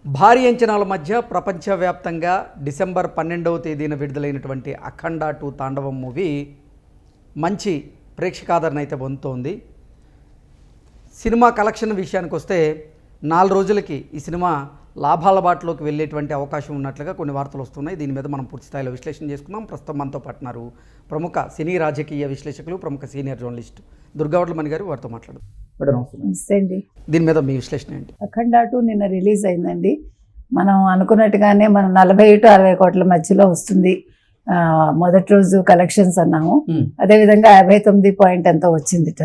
భారీ అంచనాల మధ్య ప్రపంచవ్యాప్తంగా డిసెంబర్ 12వ తేదీన విడుదలైనటువంటి అఖండ 2 తాండవం మూవీ మంచి ప్రేక్షకాదరణ అయితే పొందుతోంది. సినిమా కలెక్షన్ విషయానికి వస్తే 4 రోజులకి ఈ సినిమా లాభాల బాటలోకి వెళ్ళేటువంటి అవకాశం ఉన్నట్లుగా కొన్ని వార్తలు వస్తున్నాయి. దీని మీద మనం పూర్తి స్థాయిలో విశ్లేషణ చేసుకుందాం. ప్రస్తుతం మనతో పాటున్నారు ప్రముఖ సినీ రాజకీయ విశ్లేషకులు, ప్రముఖ సీనియర్ జర్నలిస్ట్ దుర్గావట్ల మణి గారు. వారితో మాట్లాడదాం. దీని మీద మీ విశ్లేషణ ఏంటి? అఖండ 2 నిన్న రిలీజ్ అయిందండి. మనం అనుకున్నట్టుగానే మనం 40 to 60 కోట్ల మధ్యలో వస్తుంది మొదటి రోజు కలెక్షన్స్ అన్నాము. అదేవిధంగా 59 పాయింట్ ఎంతో వచ్చిందిట.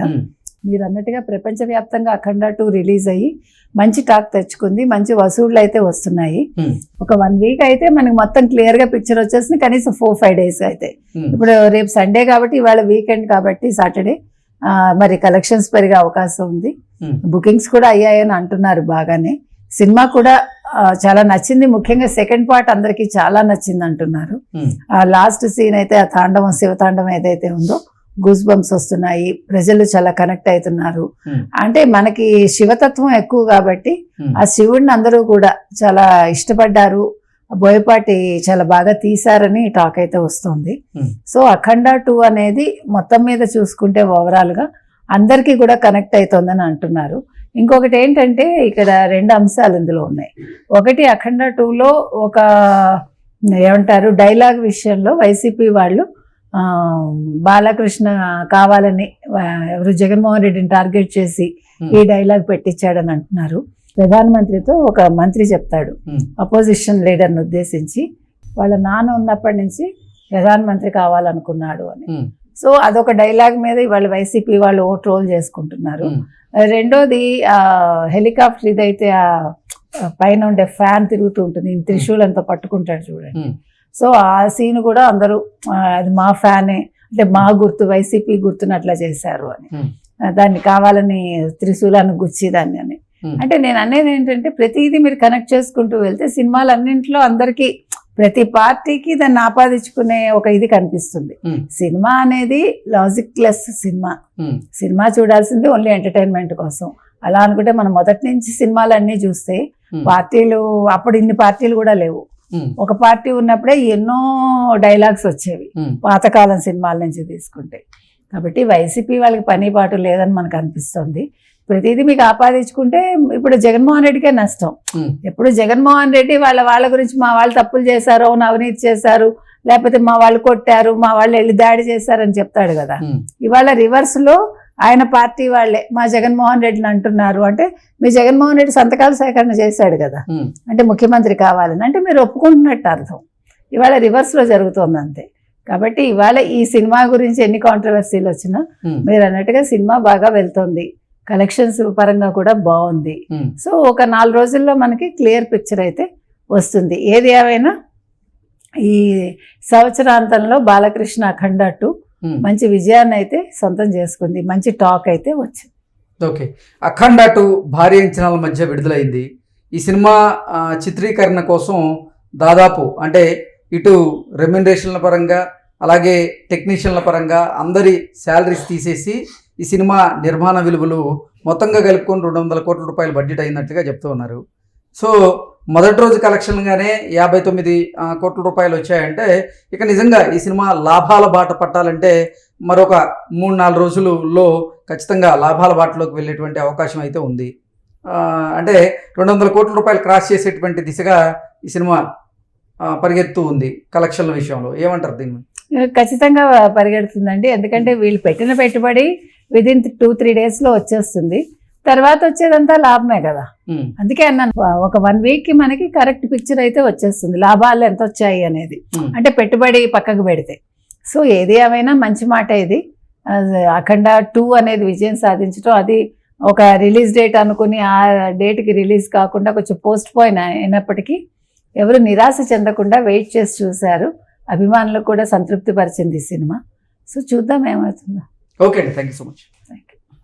మీరు అన్నట్టుగా ప్రపంచవ్యాప్తంగా అఖండ 2 రిలీజ్ అయ్యి మంచి టాక్ తెచ్చుకుంది, మంచి వసూళ్లు అయితే వస్తున్నాయి. ఒక 1 వీక్ అయితే మనకి మొత్తం క్లియర్ గా పిక్చర్ వచ్చేసింది. కనీసం 4-5 డేస్ అయితే. ఇప్పుడు రేపు సండే కాబట్టి, ఇవాళ వీకెండ్ కాబట్టి సాటర్డే మరి కలెక్షన్స్ పెరిగే అవకాశం ఉంది. బుకింగ్స్ కూడా అయ్యాయని అంటున్నారు. బాగానే సినిమా కూడా చాలా నచ్చింది. ముఖ్యంగా సెకండ్ పార్ట్ అందరికి చాలా నచ్చింది అంటున్నారు. లాస్ట్ సీన్ అయితే ఆ తాండవం, శివతాండవం ఏదైతే ఉందో గూస్ బంప్స్ వస్తున్నాయి. ప్రజలు చాలా కనెక్ట్ అవుతున్నారు. అంటే మనకి శివతత్వం ఎక్కువ కాబట్టి ఆ శివుడిని అందరూ కూడా చాలా ఇష్టపడ్డారు. బోయపాటి చాలా బాగా తీశారని టాక్ అయితే వస్తుంది. సో అఖండ 2 అనేది మొత్తం మీద చూసుకుంటే ఓవరాల్ గా అందరికీ కూడా కనెక్ట్ అవుతుందని అంటున్నారు. ఇంకొకటి ఏంటంటే ఇక్కడ 2 అంశాలు ఇందులో ఉన్నాయి. ఒకటి అఖండ 2లో ఒక ఏమంటారు డైలాగ్ విషయంలో వైసీపీ వాళ్ళు బాలకృష్ణ కావాలని ఎవరు జగన్మోహన్ రెడ్డిని టార్గెట్ చేసి ఈ డైలాగ్ పెట్టించాడని అంటున్నారు. ప్రధానమంత్రితో ఒక మంత్రి చెప్తాడు అపోజిషన్ లీడర్ని ఉద్దేశించి, వాళ్ళ నాన్న ఉన్నప్పటి నుంచి ప్రధానమంత్రి కావాలనుకున్నాడు అని. సో అదొక డైలాగ్ మీద ఇవాళ వైసీపీ వాళ్ళు ఓ ట్రోల్ చేసుకుంటున్నారు. రెండోది హెలికాప్టర్ ఇదైతే ఆ పైన ఉండే ఫ్యాన్ తిరుగుతూ ఉంటుంది, త్రిశూలంతో పట్టుకుంటాడు చూడండి. సో ఆ సీన్ కూడా అందరూ అది మా ఫ్యానే, అంటే మా గుర్తు, వైసీపీ గుర్తుని అట్లా చేశారు అని, దాన్ని కావాలని త్రిశూలాన్ని గుచ్చి దాన్ని అని. అంటే నేను అనేది ఏంటంటే ప్రతిదీ మీరు కనెక్ట్ చేసుకుంటూ వెళ్తే సినిమాలు అన్నింటిలో అందరికీ ప్రతి పార్టీకి దాన్ని ఆపాదించుకునే ఒక ఇది కనిపిస్తుంది. సినిమా అనేది లాజిక్ లెస్ సినిమా చూడాల్సింది ఓన్లీ ఎంటర్టైన్మెంట్ కోసం. అలా అనుకుంటే మనం మొదటి నుంచి సినిమాలు అన్నీ చూస్తే పార్టీలు, అప్పుడు ఇన్ని పార్టీలు కూడా లేవు. ఒక పార్టీ ఉన్నప్పుడే ఎన్నో డైలాగ్స్ వచ్చేవి పాతకాలం సినిమాల నుంచి తీసుకుంటే. కాబట్టి వైసీపీ వాళ్ళకి పని పాటు లేదని మనకు అనిపిస్తుంది. ప్రతిదీ మీకు ఆపాదించుకుంటే ఇప్పుడు జగన్మోహన్ రెడ్డికే నష్టం. ఎప్పుడు జగన్మోహన్ రెడ్డి వాళ్ళ గురించి మా వాళ్ళు తప్పులు చేశారు, అవినీతి చేశారు, లేకపోతే మా వాళ్ళు కొట్టారు, మా వాళ్ళు వెళ్ళి దాడి చేశారని చెప్తాడు కదా. ఇవాళ రివర్స్ లో ఆయన పార్టీ వాళ్ళే మా జగన్మోహన్ రెడ్డిని అంటున్నారు. అంటే మీ జగన్మోహన్ రెడ్డి సంతకాలు సేకరణ చేశాడు కదా, అంటే ముఖ్యమంత్రి కావాలని, అంటే మీరు ఒప్పుకుంటున్నట్టు అర్థం. ఇవాళ రివర్స్ లో జరుగుతోంది అంతే. కాబట్టి ఇవాళ ఈ సినిమా గురించి ఎన్ని కాంట్రవర్సీలు వచ్చినా మీరు అన్నట్టుగా సినిమా బాగా వెళ్తోంది, కలెక్షన్స్ పరంగా కూడా బాగుంది. సో ఒక 4 రోజుల్లో మనకి క్లియర్ పిక్చర్ అయితే వస్తుంది. ఏది ఏమైనా ఈ సంవత్సరాంతంలో బాలకృష్ణ అఖండ 2 మంచి విజయాన్ని అయితే సొంతం చేసుకుంది, మంచి టాక్ అయితే వచ్చింది. ఓకే, అఖండ 2 భారీ అంచనాల మధ్య విడుదలైంది. ఈ సినిమా చిత్రీకరణ కోసం దాదాపు అంటే ఇటు రెమ్యునరేషన్ల పరంగా అలాగే టెక్నీషియన్ల పరంగా అందరి శాలరీస్ తీసేసి ఈ సినిమా నిర్మాణ విలువలు మొత్తంగా కలుపుకొని 200 కోట్ల రూపాయలు బడ్జెట్ అయినట్లుగా చెప్తూ ఉన్నారు. సో మొదటి రోజు కలెక్షన్గానే 59 కోట్ల రూపాయలు వచ్చాయంటే ఇక నిజంగా ఈ సినిమా లాభాల బాట పట్టాలంటే మరొక 3-4 రోజులలో ఖచ్చితంగా లాభాల బాటలోకి వెళ్ళేటువంటి అవకాశం అయితే ఉంది. అంటే 200 కోట్ల రూపాయలు క్రాస్ చేసేటువంటి దిశగా ఈ సినిమా పరిగెత్తు ఉంది కలెక్షన్ల విషయంలో. ఏమంటారు దీన్ని? ఖచ్చితంగా పరిగెడుతుందండి. ఎందుకంటే వీళ్ళు పెట్టిన పెట్టుబడి విదిన్ 2-3 డేస్లో వచ్చేస్తుంది. తర్వాత వచ్చేదంతా లాభమే కదా. అందుకే అన్నాను ఒక 1 వీక్కి మనకి కరెక్ట్ పిక్చర్ అయితే వచ్చేస్తుంది, లాభాలు ఎంత వచ్చాయి అనేది. అంటే పెట్టుబడి పక్కకు పెడితే. సో ఏది ఏమైనా మంచి మాట ఇది. అఖండ 2 అనేది విజయం సాధించడం, అది ఒక రిలీజ్ డేట్ అనుకుని ఆ డేట్కి రిలీజ్ కాకుండా కొంచెం పోస్ట్ పోయిన్ అయినప్పటికీ ఎవరు నిరాశ చెందకుండా వెయిట్ చేసి చూశారు. అభిమానులకు కూడా సంతృప్తి పరిచింది ఈ సినిమా. సో చూద్దాం ఏమవుతుందో. ఓకే అండి, థ్యాంక్ యూ సో మచ్.